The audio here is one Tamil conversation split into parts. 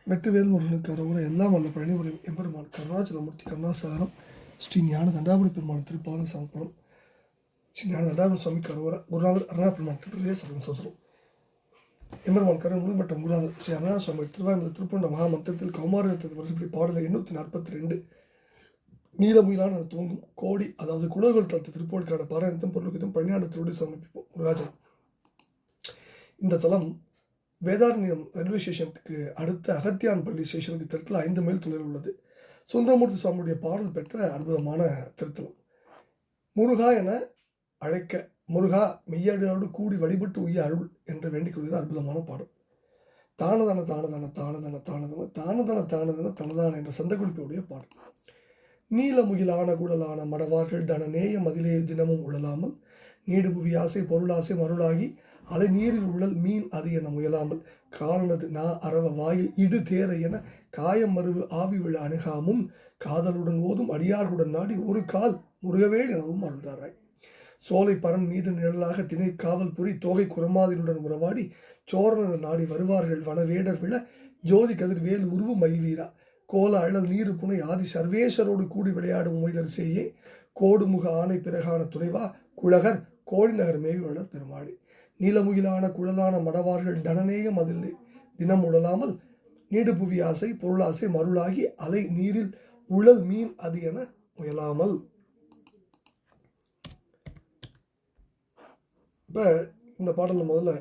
வெற்றிவேல் முருகனுக்கு அரோகரா. எல்லாம் வல்ல பழனிபுரம் எம்பெருமான் கருணாச்சலமூர்த்தி கருணாசாகரம் ஸ்ரீ ஞான தண்டாபுரி பெருமான் திருப்பாதம் சமர்ப்பணம். ஸ்ரீ ஞான தண்டாபுரி சுவாமிக்கு அரோகரா. குருநாதர் அருணா பெருமான் திருப்பதியே சரணம் சோசரம். எம்பெருமான் கருணை முதல்பட்ட குருநாதர் ஸ்ரீ அருணா சுவாமி திருவாயு திருப்பண்ட மகா மந்திரத்தில் கௌமாரத்தில் வருஷப்படி பாடல 842 நீலமுயிலான தூங்கும் கோடி, அதாவது குணர்கள் தத்து திருப்போடுக்கான பாராயணத்தும் பொருளுக்கும் பழனியாண்டு திருடி சமர்ப்பிப்போம். குருராஜன். இந்த தலம் வேதாரண்யம் ரயில்வே ஸ்டேஷனுக்கு அடுத்த அகத்தியான் பள்ளி ஸ்டேஷனுக்கு தெற்கில் 5 மைல் தொலைவில் உள்ளது. சுந்தரமூர்த்தி சுவாமியுடைய பாடல் பெற்ற அற்புதமான திருத்தலம். முருகா என அழைக்க, முருகா மெய்யடியோடு கூடி வழிபட்டு உய்ய அருள் என்று வேண்டிக் கொள்கிற அற்புதமான பாடல். தானதன தானதன தானதன தானதன தானதன தானதன தனதான என்ற சந்தகுறிப்பையுடைய பாடல். நீலமுகிலான குடலான மடவார்கள் தனநேய மதிலே தினமும் உழலாமல் நீடு புவி ஆசை பொருளாசை மருளாகி அலை நீரில் உழல் மீன் அது என முயலாமல் காலனது நா அரவ வாயில் இடு தேர என காயம் மருவு ஆவி விழ அணுகாமும் காதலுடன் ஓதும் அடியார்களுடன் நாடி ஒரு கால் முருகவேல் எனவும் அழுதாராய். சோலை பரன் மீது நிழலாக திணை காவல் புரி தோகை குரமாதினுடன் உறவாடி சோரன நாடி வருவார்கள் வனவேடர் விழ ஜோதி கதிர் வேல் உருவு மயில்வீரா கோல அழல் நீரு புனை ஆதி சர்வேஸ்வரோடு கூடி விளையாடும் மொய்தர் செய்யே கோடுமுக ஆணை பிறகான துணைவா குழகர் கோழிநகர் மேய்வளர் பெருமாடி. நீலமுகிலான குழலான மடவார்கள் தனநேயம் அதில் தினம் உழலாமல் நீடு புவி ஆசை பொருளாசை மருளாகி அலை நீரில் உழல் மீன் அது என முயலாமல். இப்போ இந்த பாடலில் முதல்ல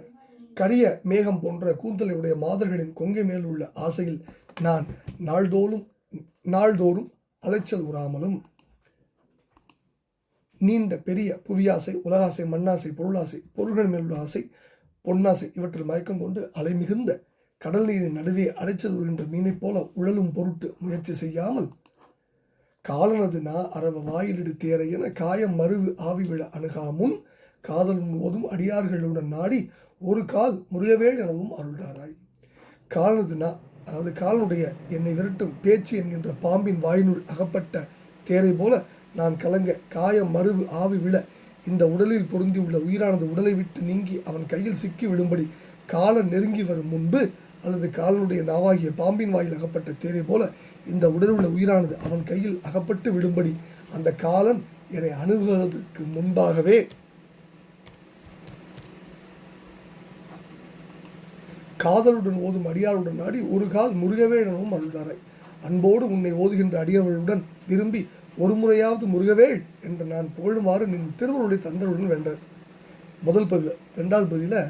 கரிய மேகம் போன்ற கூந்தலையுடைய மாதர்களின் கொங்கை மேல் உள்ள ஆசையில் நான் நாள்தோறும் அலைச்சல் உறாமலும் நீண்ட பெரிய புவியாசை உலகாசை மண்ணாசை பொருளாசை பொருள்கள் மேலுள்ள ஆசை பொன்னாசை இவற்றில் மயக்கம் கொண்டு அலை மிகுந்த கடல் நீரின் நடுவே அலைச்சல் உகின்ற மீனைப் போல உழலும் பொருட்டு முயற்சி செய்யாமல் காலனது நா அரவ வாயிலிடு தேர என காயம் மருவு ஆவி விழ அணுகாமுன் காதலும் ஓதும் அடியார்களுடன் நாடி ஒரு கால் முருகவேல் எனவும் அருள்தாராய். காலனது நா, அதாவது காலனுடைய என்னை விரட்டும் பேச்சு என்கின்ற பாம்பின் வாயினுள் அகப்பட்ட தேரை போல நான் கலங்க காயம் மருவு ஆவி விழ இந்த உடலில் பொருந்தி உள்ள உயிரானது உடலை விட்டு நீங்கி அவன் கையில் சிக்கி விடும்படி காலன் நெருங்கி வரும் முன்பு, அல்லது காலனுடைய நாவாகிய பாம்பின் வாயில் அகப்பட்ட தேரை போல இந்த உடலில் உள்ள உயிரானது அவன் கையில் அகப்பட்டு விடும்படி அந்த காலன் என்னை அணுகுவதற்கு முன்பாகவே காதலுடன் ஓதும் அடியாருடன் நாடி ஒரு கால் முருகவே எனவும் அருள்தாராய். அன்போடு உன்னை ஓதுகின்ற அடியவர்களுடன் விரும்பி ஒரு முறையாவது முருகவேள் என்று நான் புகழுமாறு நின் திருவருளை தந்தருடன் வேண்டார். முதல் பதில். 2வது பதில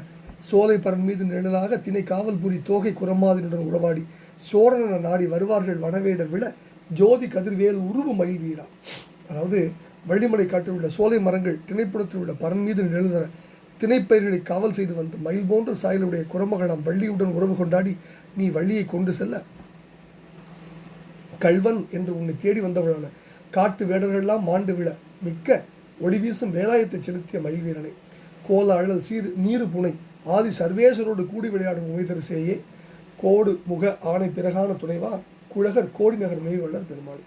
சோலை பரன் மீது நிழலாக திணை காவல் புரி தோகை குரமாதினுடன் உறவாடி சோரன நாடி வருவார்கள் வனவேடர் விழ ஜோதி கதிர்வேல் உருவு மயில் வீரா. அதாவது வள்ளிமலை காட்டில் உள்ள சோலை மரங்கள் திணைப்புறத்தில் உள்ள பரன் மீது நிழலுற திணைப்பயிர்களை காவல் செய்து வந்து மயில் போன்ற சாயலுடைய குரமகளாம் வள்ளியுடன் உறவு கொண்டாடி நீ வள்ளியை கொண்டு செல்ல கல்வன் என்று உன்னை தேடி வந்தவளான காட்டு வேடர்களெல்லாம் மாண்டு விழ மிக்க ஒளி வீசும் வேலாயத்தை செலுத்திய மயில் வீரனை கோல அழல் நீரு புனை ஆதி சர்வேஸ்வரோடு கூடி விளையாடும் உமைதர் செய்யே கோடு முக ஆணை பிறகான துணைவா குழகர் கோடிநகர் மேய்வளர் பெருமாள்.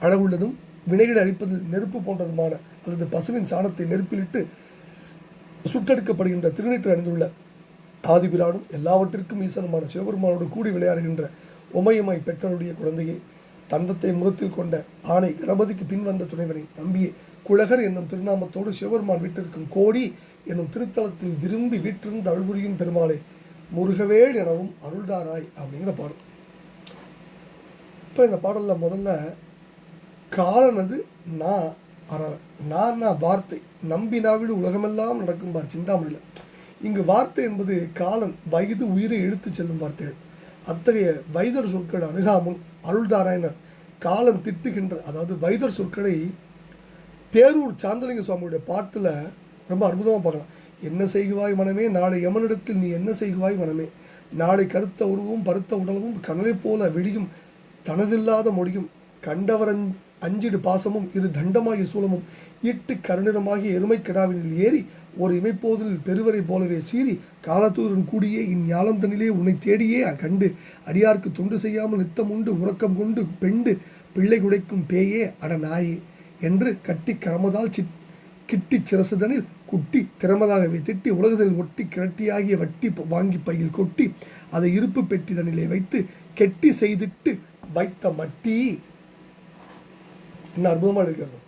அழகுள்ளதும் வினைகளை அளிப்பதில் நெருப்பு போன்றதுமான அல்லது பசுவின் சாணத்தை நெருப்பிலிட்டு சுட்டெடுக்கப்படுகின்ற திருநீற்று அணிந்துள்ள ஆதிபிரானும் எல்லாவற்றிற்கும் ஈசனுமான சிவபெருமானோடு கூடி விளையாடுகின்ற உமையமாய் பெற்றோருடைய குழந்தையை தந்தத்தை முகத்தில் கொண்ட ஆணை கணபதிக்கு பின் வந்த துணைவனை தம்பியே குழகர் என்னும் திருநாமத்தோடு சிவபெருமான் வீட்டிற்கும் கோடி என்னும் திருத்தலத்தில் விரும்பி வீட்டிலிருந்து அருள்புரியும் பெருமாளை முருகவேள் எனவும் அருள்தாராய் அப்படிங்கிற பாடல். இப்போ இந்த பாடலில் முதல்ல காலனது நான் அறவன் நான் வார்த்தை நம்பினாவிடு உலகமெல்லாம் நடக்கும் பார் சிந்தாமணியில். இங்கு வார்த்தை என்பது காலன் வயது உயிரை எடுத்து செல்லும் வார்த்தைகள். அத்தகைய வைதர் சொற்கள் அணுகாமுன் அருள்தாராயினர் காலன் திட்டுகின்ற, அதாவது வைதர் சொற்களை பேரூர் சாந்தலிங்க சுவாமியுடைய பாட்டில் ரொம்ப அற்புதமாக பார்க்கலாம். என்ன செய்குவாய் மனமே நாளை யமனிடத்தில் நீ என்ன செய்குவாய் மனமே நாளை கருத்த உருவமும் பருத்த உடலமும் கனலை போல விழியும் தனதில்லாத மொழியும் கண்டவர் அஞ்சிடு பாசமும் இரு தண்டமாகிய சூலமும் இட்டு கருநிறமாகிய எருமை கிடாவினில் ஏறி ஒரு இமைப்போதில் பெருவரை போலவே சீறி காலத்தூரன் கூடியே இந்ஞாலம் தனிலே உன்னை தேடியே கண்டு அடியார்க்கு தொண்டு செய்யாமல் நித்தம் உண்டு உறக்கம் கொண்டு பெண்டு பிள்ளை குடைக்கும் பேயே அட நாயே என்று கட்டி கரமதால் கிட்டி சிரசுதனில் குட்டி திறமதாகவே திட்டி உலகத்தில் ஒட்டி கிரட்டியாகிய வட்டி வாங்கி பையில் கொட்டி அதை இருப்பு பெட்டிதனிலே வைத்து கெட்டி செய்திட்டு வைத்த மட்டி. என்ன அற்புதமாக இருக்கிறது.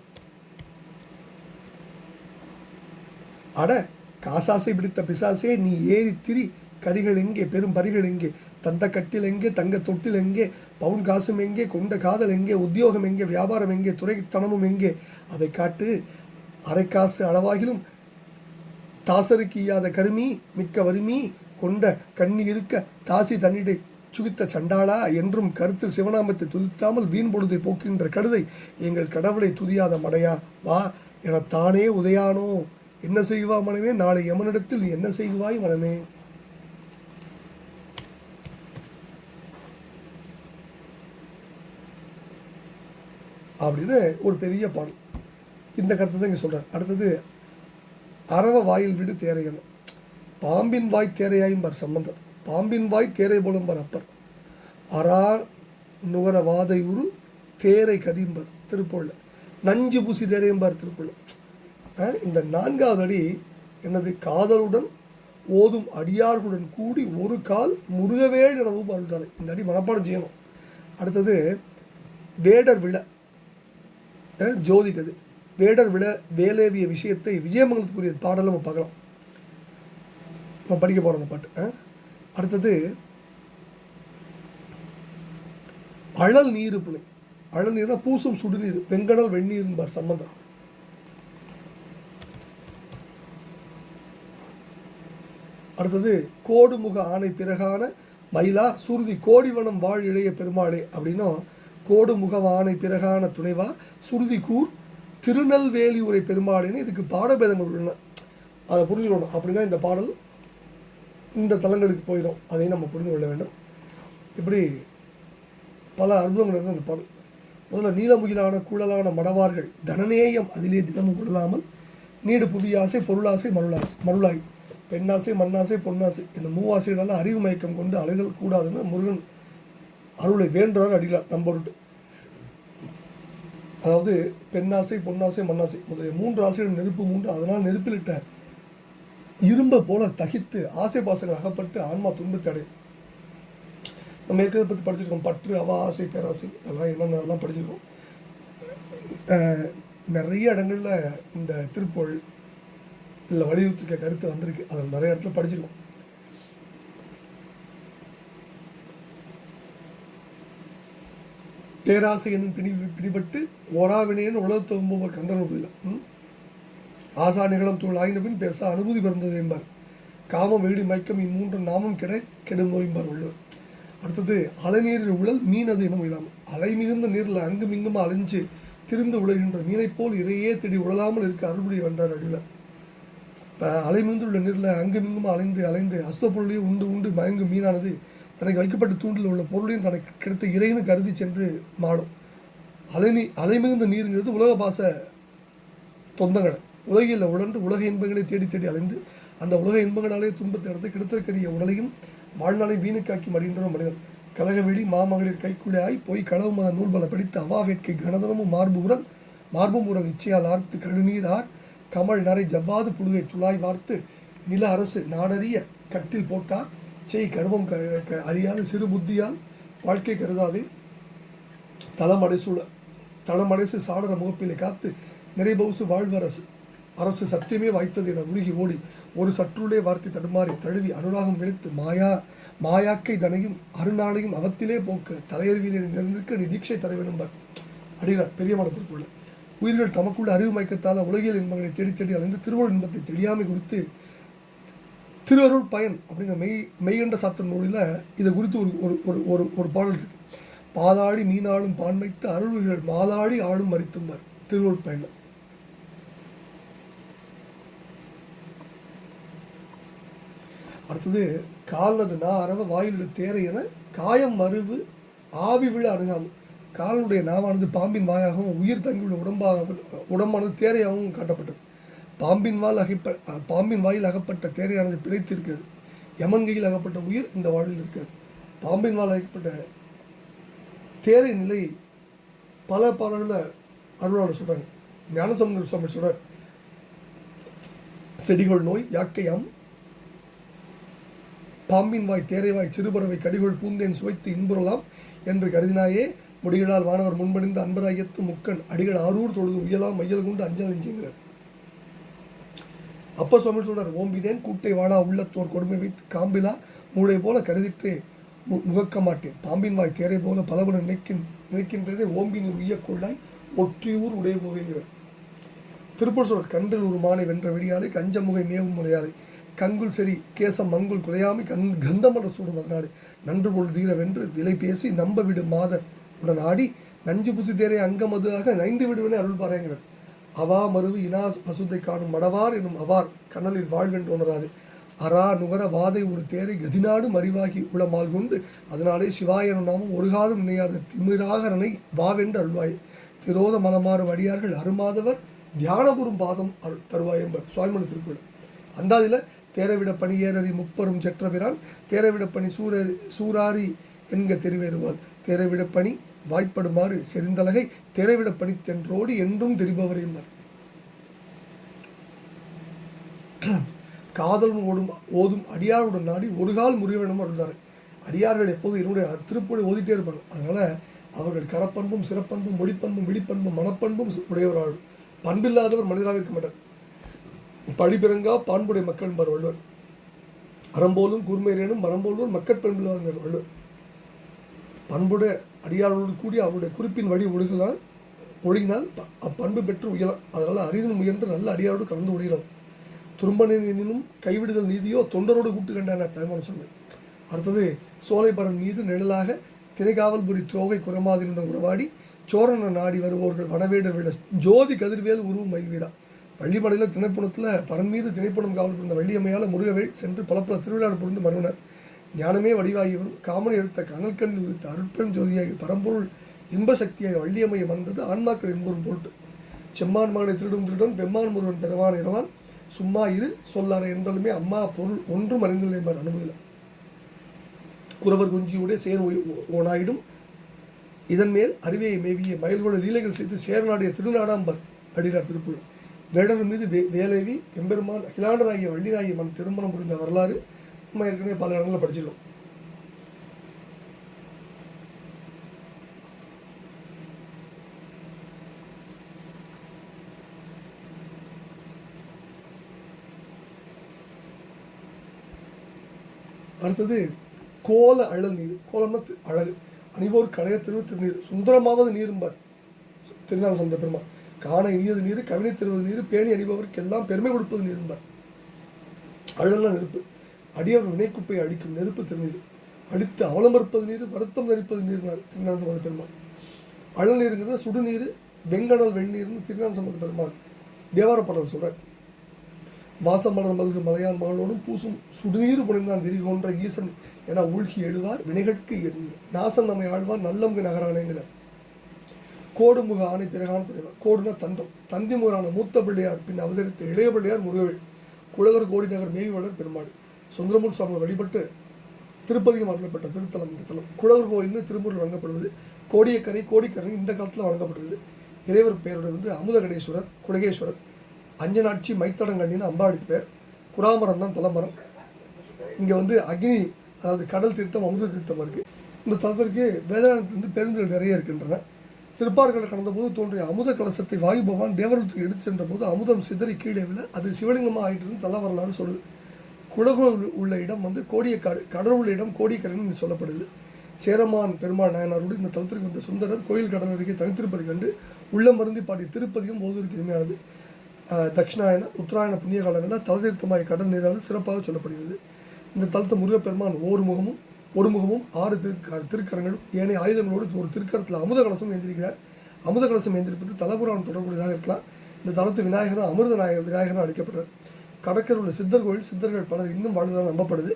அட காசாசை பிடித்த பிசாசே நீ ஏறி திரி, கரிகள் எங்கே பெரும் பரிகள் எங்கே, தந்த கட்டில் எங்கே தங்க தொட்டில் எங்கே, பவுன் காசும் எங்கே, கொண்ட காதல் எங்கே, உத்தியோகம் எங்கே, வியாபாரம் எங்கே, துறைத்தனமும் எங்கே, அதை காட்டு. அரைக்காசு அளவாகிலும் தாசருக்கு ஈயாத கருமி மிக்க வறுமி கொண்ட கண்ணி இருக்க தாசி தன்னிடை சுகித்த சண்டாளா என்றும் கருத்தில் சிவநாமத்தை துதித்தாமல் வீண் பொழுதை போக்குகின்ற கழுதை எங்கள் கடவுளை துதியாத மடையா வா என தானே உதயானோ. என்ன செய்வா மனமே, நாளை யமனிடத்தில் நீ என்ன செய்வாய் மனமே. அப்படின்னு ஒரு பெரிய பாடல். இந்த கருத்தை தான் இங்கே சொல்கிறார். அடுத்தது அரவ வாயில் விடு தேரையன், பாம்பின் வாய் தேரையாயும்பார் சம்பந்தர், பாம்பின் வாய் தேரை போலும்பார் அப்பர், அரா நுகர வாதை உரு தேரை கதிம்பர் திருப்பொள்ள, நஞ்சு பூசி தேரையும்பார் திருப்பொள்ள. இந்த 4வது அடி என்னது, காதலுடன் ஓதும் அடியார்களுடன் கூடி ஒரு கால் முருகவே எனவும் அழுதாலை. இந்த அடி மனப்பாடம் செய்யணும். அடுத்தது வேடர் விழ ஜோதிகது, வேடர் விழ வேலேவிய விஷயத்தை விஜயமங்கலத்துக்குரிய பாடலும் நம்ம பார்க்கலாம். நம்ம படிக்க போகிறோம் அந்த பாட்டு. அடுத்தது அழல் நீரு புனை, அழல் நீர்னா பூசும் சுடுநீர், வெங்கடல் வெந்நீர் என்பார் சம்பந்தம். அடுத்தது கோடுமுக ஆணை பிறகான மயிலா சுருதி கோடிவனம் வாழ் இளைய பெருமாளே அப்படின்னா, கோடுமுக ஆணை பிறகான துணைவா சுருதி கூர் திருநெல்வேலி உரை பெருமாளேன்னு இதுக்கு பாடபேதங்கள் உள்ளன. அதை புரிஞ்சுக்கணும். அப்படின்னா இந்த பாடல் இந்த தலங்களுக்கு போயிடும். அதையும் நம்ம புரிந்து கொள்ள வேண்டும். இப்படி பல அற்புதங்கள் இருந்த அந்த பாடல். முதல்ல நீலமுகிலான கூழலான மடவார்கள் தனநேயம் அதிலே தினமும் விடலாமல் நீடு புவியாசை பொருளாசை மருளாய் பெண்ணாசை மண்ணாசை பொன்னாசை இந்த மூவாசைகளால் அறிவு மயக்கம் கொண்டு அலைதல் கூடாதுன்னு முருகன் அருளை வேண்டுறார் அடிகளார் நம்பொருட்டு. அதாவது பெண்ணாசை பொன்னாசை மண்ணாசை முதலிய 3 ஆசைகள் நெருப்பு மூண்டு, அதனால் நெருப்பிலிட்ட இரும்பை போல தகித்து ஆசை பாசங்கள் அகப்பட்டு ஆன்மா துன்பத்தை அடையும். நம்ம ஏற்கனவே பற்றி படிச்சிருக்கோம். பற்று அவ ஆசை பேராசை அதெல்லாம் என்னென்ன அதெல்லாம் படிச்சிருக்கோம். நிறைய இடங்களில் இந்த திருப்புகழ் இல்லை வலியுறுத்திக்க கருத்து வந்திருக்கு. அதில் நிறைய இடத்துல படிச்சிருக்கோம். பேராசை என்னும் பிடிபட்டு ஓராவினையன் உலகத்தை ஒம்பவர் கந்தனூரில் ஆசா நிகழும் தூள் ஆயின பின் பேச அனுபூதி பிறந்தது என்பார். காமம் வீடு மயக்கம் இம்மூன்று நாமம் கெடும் நோய்பார் வள்ளுவர். அடுத்தது அலைநீரில் உழல் மீன் அது இனம் இல்லாமல், அலை மிகுந்த நீரில் அங்கும் இங்குமா அலைஞ்சு திருந்து உழல்கின்ற மீனை போல் இறையே தேடி உழலாமல் இருக்க அறுபடி வென்றார் அடிவில். இப்போ அலை மிகுந்துள்ள நீரில் அங்கும் இங்குமா அலைந்து அசுத்த பொருளையும் உண்டு மயங்கும் மீனானது தனக்கு வைக்கப்பட்ட தூண்டில் உள்ள பொருளையும் தனக்கு கிடைத்த இறைன்னு கருதி சென்று மாடும். அலை மிகுந்த நீருங்கிறது உலக பாச தொந்தங்களை உலகில் உழன்று உலக இன்பங்களை தேடி அலைந்து அந்த உலக இன்பங்களாலே துன்பத்தை நடந்து கிடைத்திருக்கிற உடலையும் வாழ்நாளை வீணுக்காக்கி மடிகின்ற மனிதன். கலகவெளி மாமகளிர் கைக்குள்ளாய் போய் களவு மத நூல்பல படித்து அவா வேட்கை கனதனமும் மார்பும் உரல் இச்சையால் ஆர்த்து கழுநீர் ஆர் கமல் நரை ஜவ்வாது புடுகை துளாய் வார்த்து நில அரசு நாடறிய கட்டில் போட்டார் செய் கர்வம் அறியாது சிறு புத்தியால் வாழ்க்கை கருதாதே தளமடைசு சாடர முகப்பிலை காத்து நிறைபவுசு அரசு சத்தியமே வாய்த்தது என உருகி ஓடி ஒரு சற்றுள்ளே வார்த்தை தடுமாறி தழுவி அனுராகம் விழித்து மாயாக்கை தனையும் அருநாளையும் அவத்திலே போக்க தலையறிவினை நிற்க நீ தீட்சை தர வேணும்பார் அடிகிறார் பெரிய மனத்திற்குள்ள. உயிர்கள் தமக்குள்ள அறிவு மயக்கத்தால் உலகியல் இன்பங்களை தேடி அலைந்து திருவள்ளுவர் இன்பத்தை தெரியாமை குறித்து திருவருள் பயன் அப்படிங்கிற மெய்கண்ட சாத்திர நூலில் இதை குறித்து ஒரு பாடல் இருக்கு. பாதாடி மீனாளும் பான்மைத்து அருள்கள் மாதாடி ஆளும் மறித்தும்பார் திருவருள் பயன். அடுத்தது கால்னது நான் அரவ வாயிலுள்ள தேரை என காயம் மருவு ஆவி விழ அணுகாமல், காலனுடைய நாவானது பாம்பின் வாயாகவும் உயிர் தங்கியுள்ள உடம்பானது தேரையாகவும் காட்டப்பட்டது. பாம்பின் வாயில் அகப்பட்ட தேரையானது பிழைத்து இருக்கிறது. யமன் கையில் அகப்பட்ட உயிர் இந்த வாழ்வில் இருக்கிறது. பாம்பின் வாயில் அகப்பட்ட தேரை நிலையை பல பாடல்களில் அருளாளர் சொல்கிறாங்க. ஞானசமுத்திர சுவாமி சொல்கிறார், செடிகொள் நோய் யாக்கையாம் பாம்பின் வாய் தேரைவாய் சிறுபறவை கடிகொள் பூந்தேன் சுவைத்து இன்புறலாம் என்று கருதினாயே முடிகளால் வானவர் முன்பணிந்து அன்பராயத்து முக்கண் அடிகள் ஆரூர் தொழுது உயலாம் மையல் கொண்டு அஞ்சல் நெஞ்சுகிறார். அப்ப சுவாமி சொல்றார், ஓம்பிதேன் கூட்டை வாழா உள்ளத்தோர் கொடுமை வைத்து காம்பிலா மூளை போல கருதிற்றே முகக்க மாட்டேன் பாம்பின் வாய் தேரை போல பலபல நினைக்கின்றே ஓம்பி நீர் உய்ய கொள்ளாய் ஒற்றியூர் உடைய போவேங்கிறார். திருப்பூர் சொல்ற, கன்றில் ஒரு மானை வென்ற வெடியாலை கஞ்சமுகை நேவும் முறையாலை கங்குல் சரி கேசம் மங்குல் குறையாமை கந்தமன்ற சூடும் அதனாடு நன்று பொருள் தீர வென்று விலை பேசி நம்ப விடு மாத உடன் ஆடி நஞ்சு புசி தேரை அங்கமதுவாக நைந்து விடுவனே அருள் பாருங்கிறது. அவா மருவு இனா பசுத்தை காணும் மடவார் என்னும் அவார் கண்ணலில் வாழ்வென்று உணராது அரா நுகர வாதை ஒரு தேரை கதிநாடு மறிவாகி உளமால் கொண்டு அதனாலே சிவாயனும் நாமும் ஒரு காலம் நினையாத திமிராகரனை வாவென்று அருள்வாய் திரோத மனமாறும் அடியார்கள் அருமாதவர் தியானபுரும் பாதம் தருவாய் என்பர் சுவாமிமணி திருக்குறள். அந்தாதில் தேரவிட பணி ஏறறி முப்பரும் செற்றபிரான் தேரவிட பணி சூராரி என்க தெரிவேறுவாள் தேரவிட பணி வாய்ப்படுமாறு செறிந்தலகை தேரவிட பணி தென்றோடி என்றும் தெரிபவர் என்பர். காதல் ஓதும் அடியாருடன் நாடி ஒரு கால் முறிவனும் அருள்தார். அடியார்கள் எப்போதும் என்னுடைய திருப்பொழி ஓதிட்டே இருப்பாங்க. அதனால அவர்கள் கரப்பண்பும் சிறப்பண்பும் மொழிப்பண்பும் விழிப்பண்பும் மனப்பண்பும் உடையவராள். பண்பில்லாதவர் மனிதராக இருக்க மாட்டார். படிபிறங்கா பான்புடைய மக்கள் என்பார் வள்ளுவர். அறம்போலும் கூர்மையரேனும் மரம்போலும் மக்கட்பண்பில்லாத வள்ளுவர். பண்புடைய அடியாரோடு கூடி அவருடைய குறிப்பின் வழி ஒழுகினால் அப்பண்பு பெற்று உயலாம். அதனால அறிதல் முயன்று நல்ல அடியாரோடு கலந்து ஒழுகிறோம். துரும்பனினும் கைவிடுதல் நீதியோ தொண்டரோடு கூட்டு கண்டான தயமான சொன்னேன். அடுத்தது சோலைபரன் மீது நிழலாக திணைகாவல்புரி தோகை குரமாதினுடன் உறவாடி சோரன நாடி வருவோர்கள் வனவேடர் விட ஜோதி கதிர்வேல் உருவம் மகிழ்வீரா. வள்ளிமலையில் திணைப்புணத்தில் பரன் மீது திணைப்புணம் காவல் புரிந்த வள்ளியம்மையால் முருகவேல் சென்று பலப்பல திருவிழா புரிந்து மறுவினர். ஞானமே வடிவாகியவரும் காமனை எடுத்த கனல் கண்ணில் உதித்த அருட்பெரும் ஜோதியாகி பரம்பொருள் இன்ப சக்தியாக வள்ளியம்மையை மறந்தது ஆன்மாக்கள் என்பொருள் பொருட்டு. செம்மான் மகனை திருடன் பெம்மான் முருகன் பெறவான் இரவான் சும்மா இரு சொல்லார என்றாலுமே அம்மா பொருள் ஒன்றும் அறிந்தில்லை என்பார் அனுமதியில். குறவர் குஞ்சியுடைய சேர் ஓனாயிடும் இதன் மேல் அறிவையை மேவிய மயில்கோட லீலைகள் செய்து சேர்நாடிய திருநாடாம்பர் அடினார் திருப்புகழ். வேடர் மீது வேலேவி எம்பெருமான் அகிலாண்டராகிய வள்ளிராகிய மன் திருமணம் புரிந்த வரலாறு நம்ம ஏற்கனவே பல இடங்களில் படிச்சிருக்கோம். அடுத்தது கோல அழல் நீர். கோலம்னா அழகு. அணிவோர் களைய திருநீர் சுந்தரமாவது நீரும்பார் திருநாள் சந்த பெருமாள். காண இனியது நீர் கவினை தருவது நீர் பேணி அணிபவருக்கெல்லாம் பெருமை கொடுப்பது நீரும்பார். அழல்லாம் நெருப்பு. அடியவர் வினைக்குப்பை அழிக்கும் நெருப்பு திருநீர். அடித்து அவலம் மறுப்பது நீர் வருத்தம் நெருப்பது நீர்னார் திருநாள் சம்பந்த பெருமாள். அழல் நீருங்கிறது சுடுநீர் வெங்கடல் வெந்நீர்னு திருநாள் சம்பந்த பெருமாள் தேவார பாடல் சொல்றார். வாசம் மலர் மல்கு மலையான் மகளோடும் பூசும் சுடுநீர் புனைந்தான் விரி கொன்ற ஈசன் என ஊழ்கி எழுவார் வினைகட்கு நாசன் நம்மை ஆழ்வார் நல்லம்கு நகரானேங்கிறார். கோடுமுக ஆணை பிறகான துணைவார். கோடுனா தந்தம். தந்தி முகரான மூத்த பிள்ளையார் பின் அவதரித்த இளைய பிள்ளையார் முருகவேள். குழகர் கோடி நகர் மேவிவளர் பெருமாள். சுந்தரமூர் சுவாமி வழிபட்டு திருப்பதிகம் அருளப்பட்ட திருத்தலம் இந்த தலம். குழகர் கோயில்னு திருப்பூரில் வழங்கப்படுவது. கோடியக்கரை கோடிக்கரை இந்த காலத்தில் வழங்கப்படுவது. இறைவர் பெயருடைய அமுதகடேஸ்வரர் குடகேஸ்வரர். அஞ்சனாட்சி மைத்தடங்கண்ணின்னு அம்பாளுக்கு பேர். குராமரம் தான் தலைமரம். இங்கே அக்னி அதாவது கடல் தீர்த்தம் அமுத தீர்த்தம் இருக்குது. இந்த தலத்திற்கு வேதாந்தத்திலிருந்து பேருந்துகள் நிறைய இருக்கின்றன. திருப்பார்களை கடந்தபோது தோன்றிய அமுத கலசத்தை வாயு பகவான் தேவரத்துக்கு எடுத்து சென்ற போது அமுதம் சிதறி கீழே விழ அது சிவலிங்கமாக ஆயிட்டு தல வரலாறு சொல்லுது. குடகோல் உள்ள இடம் கோடியக்காடு. கடல் உள்ள இடம் கோடியக்கரைன்னு சொல்லப்படுது. சேரமான் பெருமாள் நாயனாரோடு இந்த தலத்திற்கு வந்த சுந்தரர் கோயில் கடல் அருகே தனித்திருப்பதை கண்டு உள்ளம் வருந்தி பாடிய திருப்பதியும் ஓதுவதற்கு இனிமையானது. தட்சிணாயன உத்தராயண புண்ணிய காலங்களில் தலதீர்த்தமாய் கடல் நீரால் சிறப்பாக சொல்லப்படுகிறது. இந்த தலத்தை முருகப்பெருமான் ஒரு முகமும் 6 திருக்கரங்களும் ஏனைய ஆயுதங்களோடு ஒரு திருக்கரத்தில் அமுத கலசம் ஏந்திருக்கிறார். அமுத கலசம் ஏந்திருப்பது தலபுராணம் தொடர்புடையதாக இருக்கலாம். இந்த தலத்து விநாயகரும் அமிர்த விநாயகரும் அழைக்கப்படுறார். கடற்கரை உள்ள சித்தர் கோயில் சித்தர்கள் பலர் இன்னும் வாழ்வதாக நம்பப்படுது.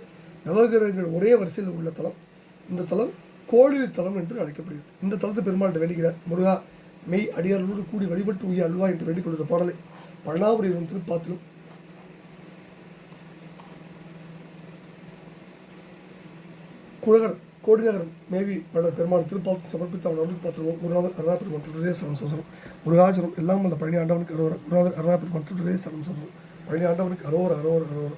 நவகிரகங்கள் ஒரே வரிசையில் உள்ள தலம். இந்த தலம் கோழிலி தலம் என்று அழைக்கப்படுகிறது. இந்த தலத்தை பெருமாள்கிட்ட வேண்டுகிறார். முருகா மெய் அடியார்களோடு கூடி வழிபட்டு உய்ய அல்வா என்று வேண்டிக் கொள்கிற பாடலை பழனாபுரம் திருப்பாத்திலும் குழகர் கோடிநகரம் மேவி பலர் பெருமாள் திருப்பாத்து சமர்ப்பித்து அவன் அருள் பார்த்துருவோம். குருநாதர் அருணாபெருமான் திருடரே சரணம் சொல்கிறோம். முருகாச்சரம் எல்லாம் வல்ல பழனி ஆண்டவனுக்கு குருநாதர் அருணாபெருமான் திருடரே சரணம் சொல்கிறோம். பழனி ஆண்டவனுக்கு அரோர் அரோர் அரோர்.